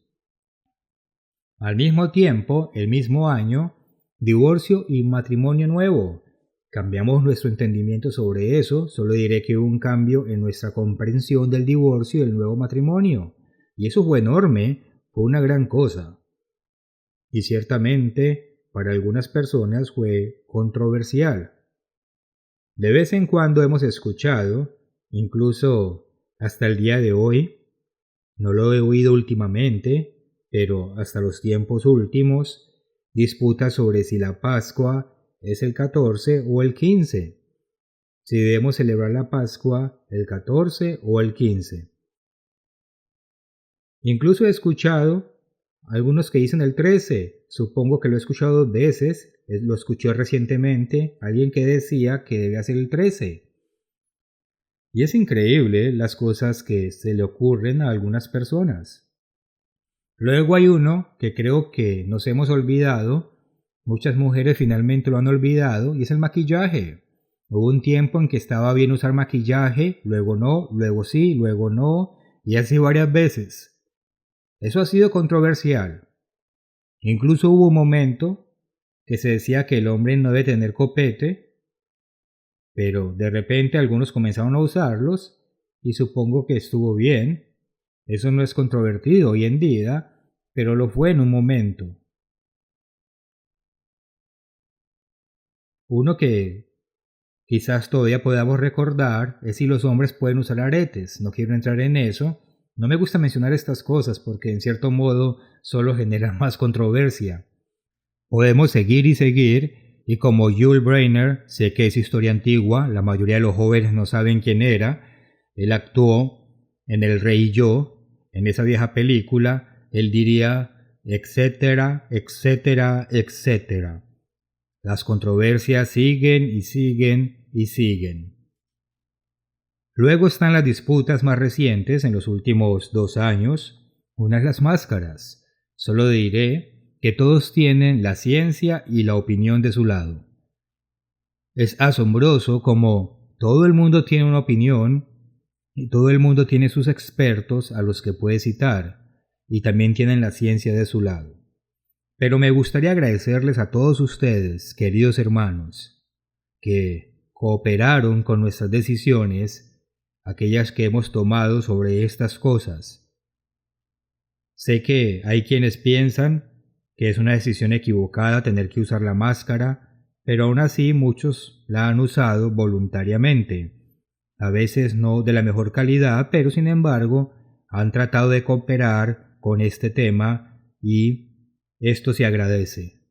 Al mismo tiempo, el mismo año, divorcio y matrimonio nuevo. Cambiamos nuestro entendimiento sobre eso, solo diré que hubo un cambio en nuestra comprensión del divorcio y del nuevo matrimonio. Y eso fue enorme, fue una gran cosa. Y ciertamente, para algunas personas fue controversial. De vez en cuando hemos escuchado, incluso hasta el día de hoy, no lo he oído últimamente, pero hasta los tiempos últimos, disputas sobre si la Pascua es el 14 o el 15, si debemos celebrar la Pascua el 14 o el 15. Incluso he escuchado algunos que dicen el 13, supongo que lo he escuchado 2 veces, lo escuché recientemente, alguien que decía que debía ser el 13. Y es increíble las cosas que se le ocurren a algunas personas. Luego hay uno que creo que nos hemos olvidado, muchas mujeres finalmente lo han olvidado, y es el maquillaje. Hubo un tiempo en que estaba bien usar maquillaje, luego no, luego sí, luego no, y así varias veces. Eso ha sido controversial. Incluso hubo un momento que se decía que el hombre no debe tener copete, pero de repente algunos comenzaron a usarlos, y supongo que estuvo bien. Eso no es controvertido hoy en día, pero lo fue en un momento. Uno que quizás todavía podamos recordar es si los hombres pueden usar aretes. No quiero entrar en eso. No me gusta mencionar estas cosas porque en cierto modo solo generan más controversia. Podemos seguir y seguir, y como Yul Brynner, sé que es historia antigua, la mayoría de los jóvenes no saben quién era. Él actuó en El Rey y Yo, en esa vieja película. Él diría, etcétera, etcétera, etcétera. Las controversias siguen y siguen y siguen. Luego están las disputas más recientes en los últimos 2 años. Una es las máscaras. Solo diré que todos tienen la ciencia y la opinión de su lado. Es asombroso como todo el mundo tiene una opinión y todo el mundo tiene sus expertos a los que puede citar, y también tienen la ciencia de su lado. Pero me gustaría agradecerles a todos ustedes, queridos hermanos, que cooperaron con nuestras decisiones, aquellas que hemos tomado sobre estas cosas. Sé que hay quienes piensan que es una decisión equivocada tener que usar la máscara, pero aún así muchos la han usado voluntariamente. A veces no de la mejor calidad, pero sin embargo han tratado de cooperar con este tema y esto se agradece.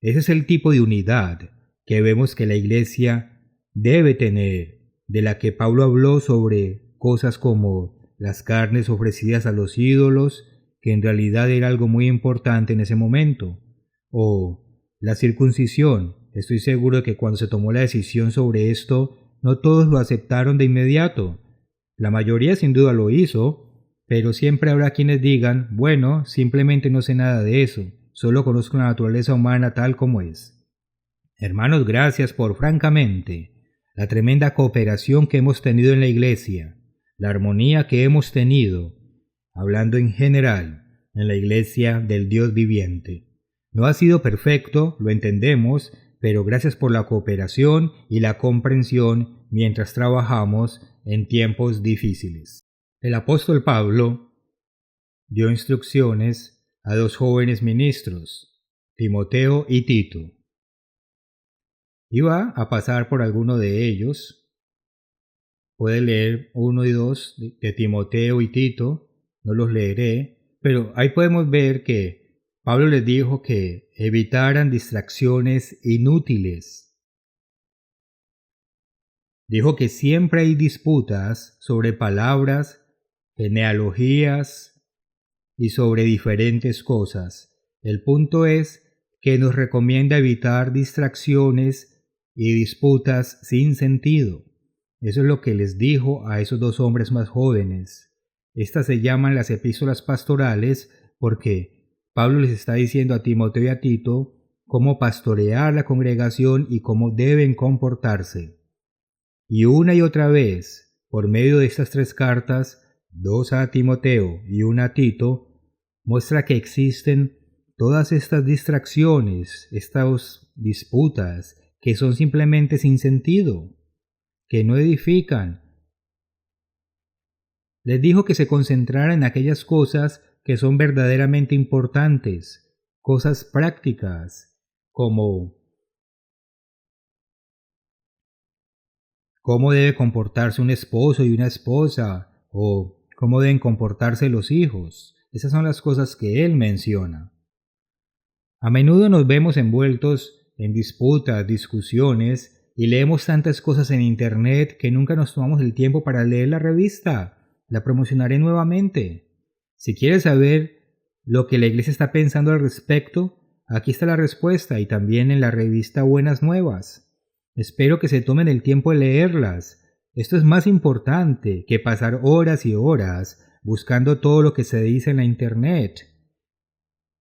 Ese es el tipo de unidad que vemos que la Iglesia debe tener, de la que Pablo habló sobre cosas como las carnes ofrecidas a los ídolos, que en realidad era algo muy importante en ese momento, o la circuncisión. Estoy seguro de que cuando se tomó la decisión sobre esto, no todos lo aceptaron de inmediato. La mayoría sin duda lo hizo, pero siempre habrá quienes digan, bueno, simplemente no sé nada de eso, solo conozco la naturaleza humana tal como es. Hermanos, gracias por francamente la tremenda cooperación que hemos tenido en la Iglesia, la armonía que hemos tenido, hablando en general, en la Iglesia del Dios viviente. No ha sido perfecto, lo entendemos, pero gracias por la cooperación y la comprensión mientras trabajamos en tiempos difíciles. El apóstol Pablo dio instrucciones a 2 jóvenes ministros, Timoteo y Tito. Iba a pasar por alguno de ellos. Puede leer 1 y 2 de Timoteo y Tito, no los leeré, pero ahí podemos ver que Pablo les dijo que evitaran distracciones inútiles. Dijo que siempre hay disputas sobre palabras, genealogías y sobre diferentes cosas. El punto es que nos recomienda evitar distracciones y disputas sin sentido. Eso es lo que les dijo a esos dos hombres más jóvenes. Estas se llaman las epístolas pastorales porque Pablo les está diciendo a Timoteo y a Tito cómo pastorear la congregación y cómo deben comportarse. Y una y otra vez, por medio de estas tres cartas, dos a Timoteo y una a Tito, muestra que existen todas estas distracciones, estas disputas, que son simplemente sin sentido, que no edifican. Les dijo que se concentraran en aquellas cosas que son verdaderamente importantes, cosas prácticas, como cómo debe comportarse un esposo y una esposa, o cómo deben comportarse los hijos. Esas son las cosas que él menciona. A menudo nos vemos envueltos en disputas, discusiones, y leemos tantas cosas en internet que nunca nos tomamos el tiempo para leer la revista. La promocionaré nuevamente. Si quieres saber lo que la iglesia está pensando al respecto, aquí está la respuesta y también en la revista Buenas Nuevas. Espero que se tomen el tiempo de leerlas. Esto es más importante que pasar horas y horas buscando todo lo que se dice en la internet.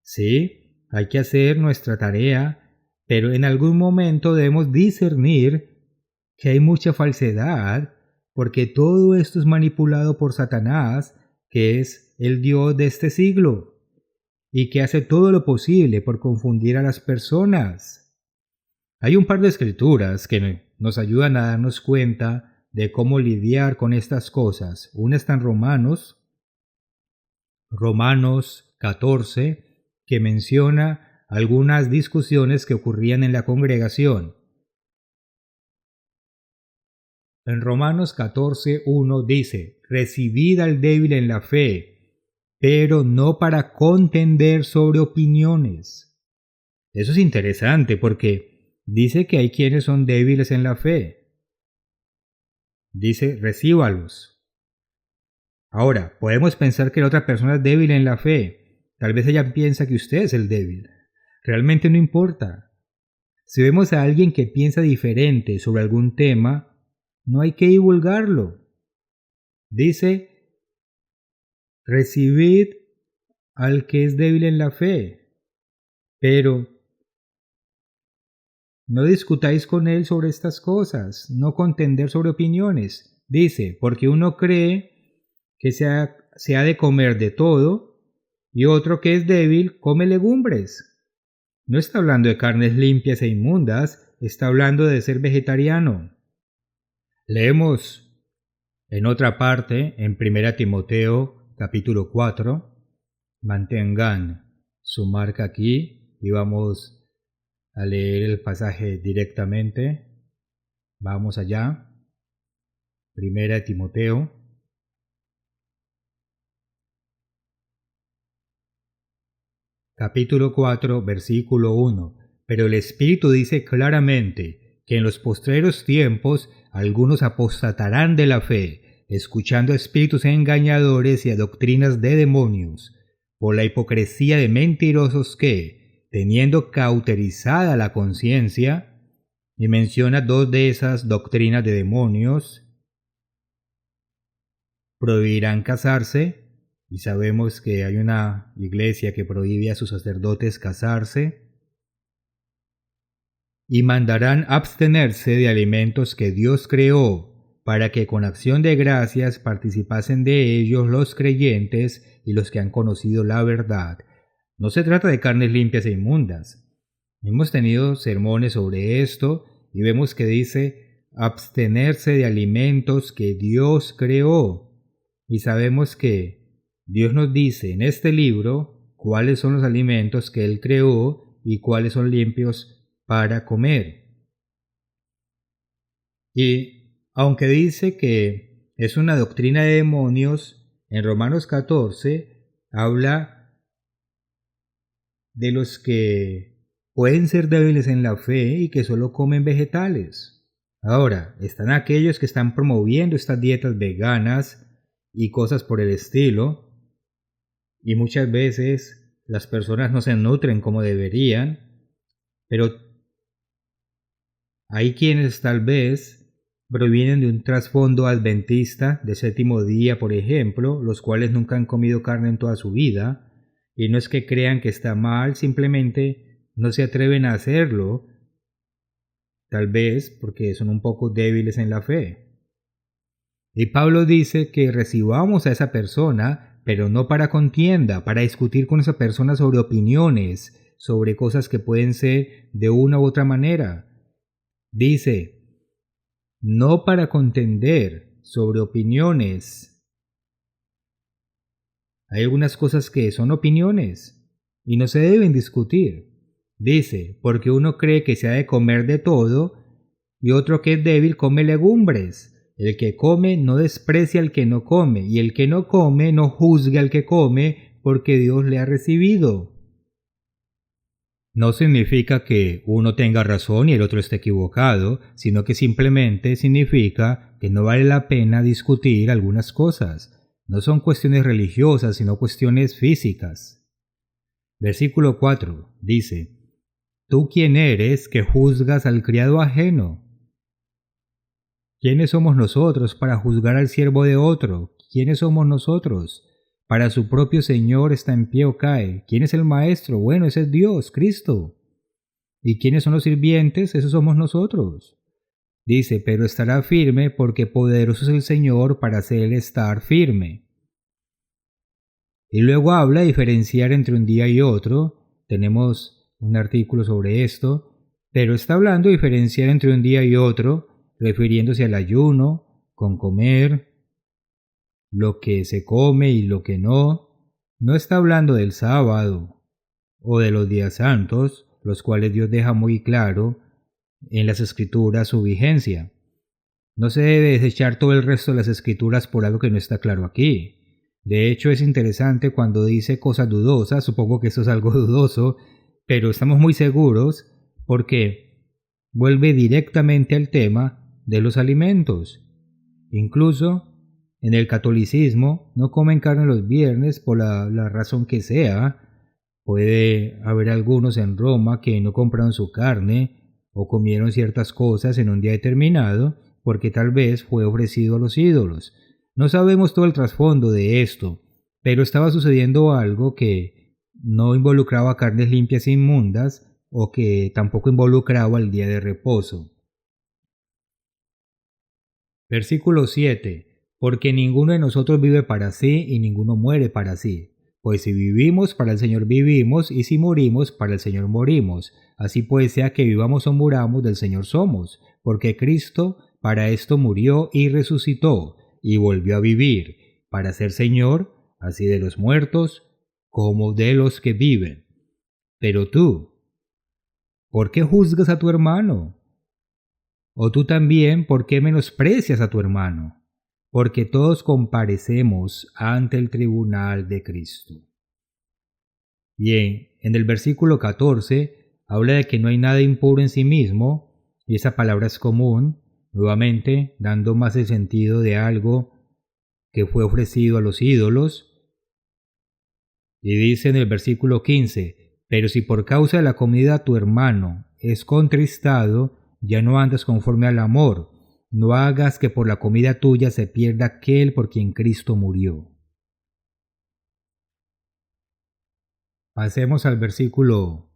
Sí, hay que hacer nuestra tarea, pero en algún momento debemos discernir que hay mucha falsedad, porque todo esto es manipulado por Satanás, que es el Dios de este siglo, y que hace todo lo posible por confundir a las personas. Hay un par de escrituras que nos ayudan a darnos cuenta de cómo lidiar con estas cosas. Una está en Romanos 14, que menciona algunas discusiones que ocurrían en la congregación. En Romanos 14:1 dice: recibid al débil en la fe, pero no para contender sobre opiniones. Eso es interesante porque dice que hay quienes son débiles en la fe. Dice: recíbalos. Ahora, podemos pensar que la otra persona es débil en la fe. Tal vez ella piensa que usted es el débil. Realmente no importa. Si vemos a alguien que piensa diferente sobre algún tema, no hay que divulgarlo. Dice: recibid al que es débil en la fe, pero no discutáis con él sobre estas cosas, no contender sobre opiniones. Dice: porque uno cree que se ha de comer de todo, y otro que es débil come legumbres. No está hablando de carnes limpias e inmundas, está hablando de ser vegetariano. Leemos en otra parte, en 1 Timoteo capítulo 4, mantengan su marca aquí y vamos a leer el pasaje directamente. Vamos allá. 1 Timoteo capítulo 4, versículo 1. Pero el Espíritu dice claramente que en los postreros tiempos algunos apostatarán de la fe, escuchando a espíritus engañadores y a doctrinas de demonios, por la hipocresía de mentirosos que, teniendo cauterizada la conciencia, y menciona dos de esas doctrinas de demonios, prohibirán casarse, y sabemos que hay una iglesia que prohíbe a sus sacerdotes casarse, y mandarán abstenerse de alimentos que Dios creó, para que con acción de gracias participasen de ellos los creyentes y los que han conocido la verdad. No se trata de carnes limpias e inmundas. Hemos tenido sermones sobre esto y vemos que dice abstenerse de alimentos que Dios creó. Y sabemos que Dios nos dice en este libro cuáles son los alimentos que Él creó y cuáles son limpios para comer. Y aunque dice que es una doctrina de demonios, en Romanos 14 habla de los que pueden ser débiles en la fe y que solo comen vegetales. Ahora, están aquellos que están promoviendo estas dietas veganas y cosas por el estilo, y muchas veces las personas no se nutren como deberían, Pero hay quienes tal vez provienen de un trasfondo adventista de séptimo día, por ejemplo, los cuales nunca han comido carne en toda su vida, y no es que crean que está mal, simplemente no se atreven a hacerlo, tal vez porque son un poco débiles en la fe. Y Pablo dice que recibamos a esa persona, pero no para contienda, para discutir con esa persona sobre opiniones, sobre cosas que pueden ser de una u otra manera. Dice, no para contender sobre opiniones. Hay algunas cosas que son opiniones y no se deben discutir. Dice, porque uno cree que se ha de comer de todo y otro que es débil come legumbres. El que come no desprecia al que no come, y el que no come no juzgue al que come, porque Dios le ha recibido. No significa que uno tenga razón y el otro esté equivocado, sino que simplemente significa que no vale la pena discutir algunas cosas. No son cuestiones religiosas, sino cuestiones físicas. Versículo 4 dice, ¿tú quién eres que juzgas al criado ajeno? ¿Quiénes somos nosotros para juzgar al siervo de otro? ¿Quiénes somos nosotros? Para su propio Señor está en pie o cae. ¿Quién es el Maestro? Bueno, ese es Dios, Cristo. ¿Y quiénes son los sirvientes? Esos somos nosotros. Dice, pero estará firme porque poderoso es el Señor para hacerle estar firme. Y luego habla de diferenciar entre un día y otro. Tenemos un artículo sobre esto, pero está hablando de diferenciar entre un día y otro, refiriéndose al ayuno, con comer, lo que se come y lo que no. No está hablando del sábado o de los días santos, los cuales Dios deja muy claro en las escrituras su vigencia. No se debe desechar todo el resto de las escrituras por algo que no está claro aquí. De hecho, es interesante cuando dice cosas dudosas, supongo que esto es algo dudoso, pero estamos muy seguros porque vuelve directamente al tema de los alimentos. Incluso en el catolicismo no comen carne los viernes por la razón que sea. Puede haber algunos en Roma que no compraron su carne o comieron ciertas cosas en un día determinado porque tal vez fue ofrecido a los ídolos. No sabemos todo el trasfondo de esto, pero estaba sucediendo algo que no involucraba carnes limpias e inmundas o que tampoco involucraba el día de reposo. Versículo 7. Porque ninguno de nosotros vive para sí y ninguno muere para sí. Pues si vivimos, para el Señor vivimos, y si morimos, para el Señor morimos. Así pues, sea que vivamos o muramos, del Señor somos, porque Cristo para esto murió y resucitó, y volvió a vivir, para ser Señor, así de los muertos como de los que viven. Pero tú, ¿por qué juzgas a tu hermano? O tú también, ¿por qué menosprecias a tu hermano? Porque todos comparecemos ante el tribunal de Cristo. Bien, en el versículo 14 habla de que no hay nada impuro en sí mismo, y esa palabra es común, nuevamente dando más el sentido de algo que fue ofrecido a los ídolos. Y dice en el versículo 15, pero si por causa de la comida tu hermano es contristado, ya no andas conforme al amor, no hagas que por la comida tuya se pierda aquel por quien Cristo murió. Pasemos al versículo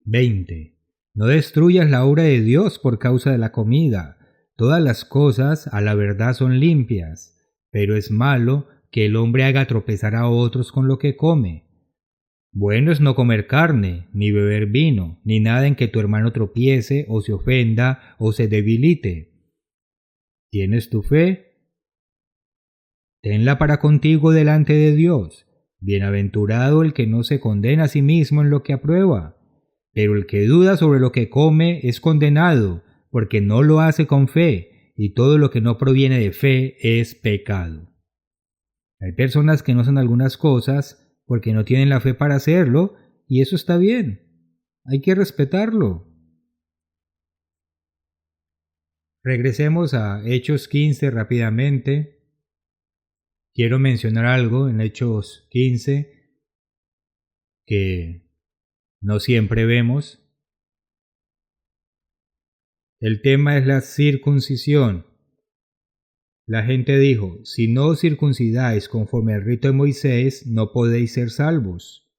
20. No destruyas la obra de Dios por causa de la comida. Todas las cosas a la verdad son limpias, pero es malo que el hombre haga tropezar a otros con lo que come. Bueno es no comer carne, ni beber vino, ni nada en que tu hermano tropiece o se ofenda o se debilite. ¿Tienes tu fe? Tenla para contigo delante de Dios. Bienaventurado el que no se condena a sí mismo en lo que aprueba, pero el que duda sobre lo que come es condenado, porque no lo hace con fe, y todo lo que no proviene de fe es pecado. Hay personas que no hacen algunas cosas porque no tienen la fe para hacerlo, y eso está bien. Hay que respetarlo. Regresemos a Hechos 15 rápidamente. Quiero mencionar algo en Hechos 15 que no siempre vemos. El tema es la circuncisión. La gente dijo, si no os circuncidáis conforme al rito de Moisés, no podéis ser salvos.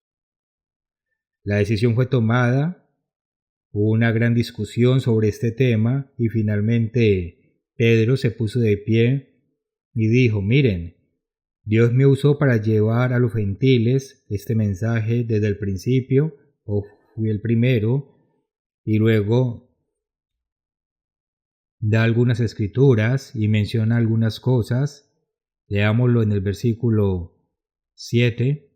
La decisión fue tomada, hubo una gran discusión sobre este tema y finalmente Pedro se puso de pie y dijo, miren, Dios me usó para llevar a los gentiles este mensaje desde el principio, o fui el primero, y luego da algunas escrituras y menciona algunas cosas. Leámoslo en el versículo 7.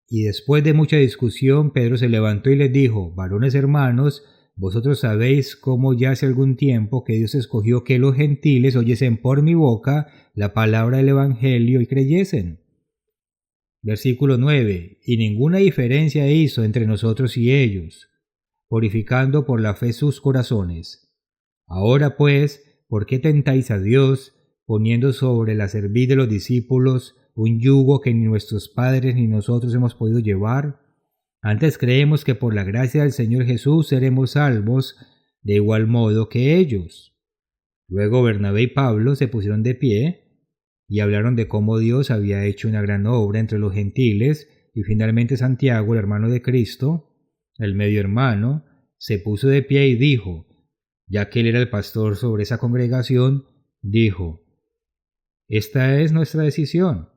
Y después de mucha discusión, Pedro se levantó y les dijo, varones hermanos, vosotros sabéis cómo ya hace algún tiempo que Dios escogió que los gentiles oyesen por mi boca la palabra del Evangelio y creyesen. Versículo 9. Y ninguna diferencia hizo entre nosotros y ellos, purificando por la fe sus corazones. Ahora pues, ¿por qué tentáis a Dios, poniendo sobre la cerviz de los discípulos un yugo que ni nuestros padres ni nosotros hemos podido llevar? Antes creemos que por la gracia del Señor Jesús seremos salvos de igual modo que ellos. Luego Bernabé y Pablo se pusieron de pie y hablaron de cómo Dios había hecho una gran obra entre los gentiles, y finalmente Santiago, el hermano de Cristo, el medio hermano, se puso de pie y dijo, ya que él era el pastor sobre esa congregación, dijo, esta es nuestra decisión.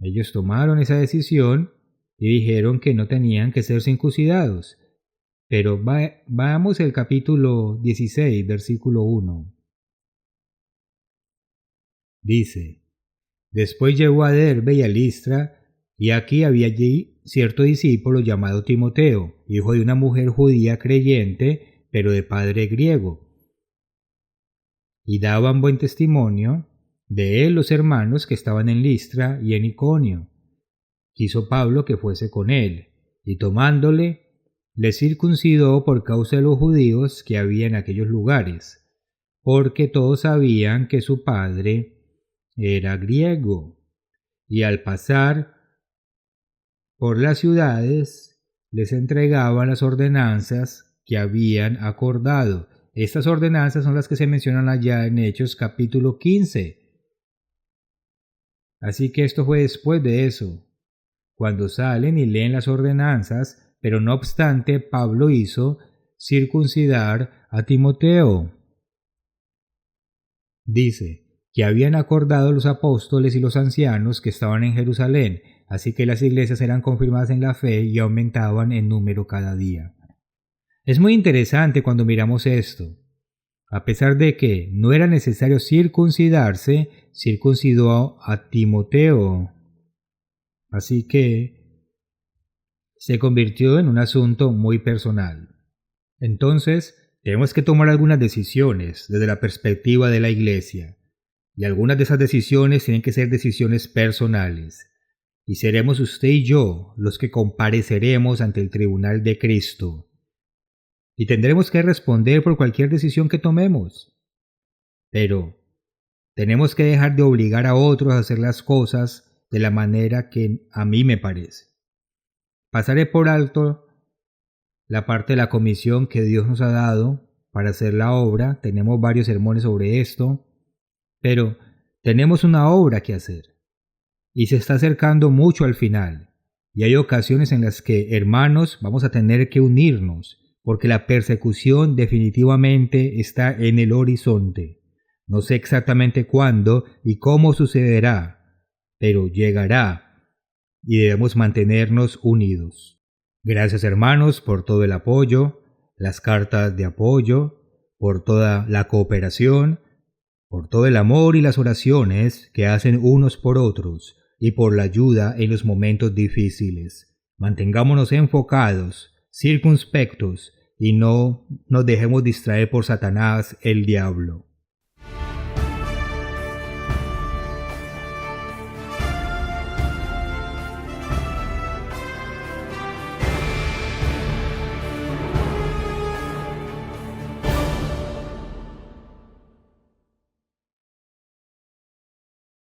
Ellos tomaron esa decisión y dijeron que no tenían que ser circuncidados. Pero veamos el capítulo 16, versículo 1. Dice, después llegó a Derbe y a Listra, y aquí había allí cierto discípulo llamado Timoteo, hijo de una mujer judía creyente, pero de padre griego. Y daban buen testimonio de él los hermanos que estaban en Listra y en Iconio. Quiso Pablo que fuese con él, y tomándole, le circuncidó por causa de los judíos que había en aquellos lugares, porque todos sabían que su padre era griego. Y al pasar por las ciudades, les entregaban las ordenanzas que habían acordado. Estas ordenanzas son las que se mencionan allá en Hechos capítulo 15. Así que esto fue después de eso, cuando salen y leen las ordenanzas, pero no obstante Pablo hizo circuncidar a Timoteo. Dice que habían acordado los apóstoles y los ancianos que estaban en Jerusalén, así que las iglesias eran confirmadas en la fe y aumentaban en número cada día. Es muy interesante cuando miramos esto. A pesar de que no era necesario circuncidarse, circuncidó a Timoteo. Así que se convirtió en un asunto muy personal. Entonces, tenemos que tomar algunas decisiones desde la perspectiva de la iglesia. Y algunas de esas decisiones tienen que ser decisiones personales. Y seremos usted y yo los que compareceremos ante el tribunal de Cristo. Y tendremos que responder por cualquier decisión que tomemos. Pero tenemos que dejar de obligar a otros a hacer las cosas de la manera que a mí me parece. Pasaré por alto la parte de la comisión que Dios nos ha dado para hacer la obra. Tenemos varios sermones sobre esto, pero tenemos una obra que hacer. Y se está acercando mucho al final. Y hay ocasiones en las que, hermanos, vamos a tener que unirnos, porque la persecución definitivamente está en el horizonte. No sé exactamente cuándo y cómo sucederá, pero llegará y debemos mantenernos unidos. Gracias, hermanos, por todo el apoyo, las cartas de apoyo, por toda la cooperación, por todo el amor y las oraciones que hacen unos por otros y por la ayuda en los momentos difíciles. Mantengámonos enfocados, circunspectos, y no nos dejemos distraer por Satanás, el diablo.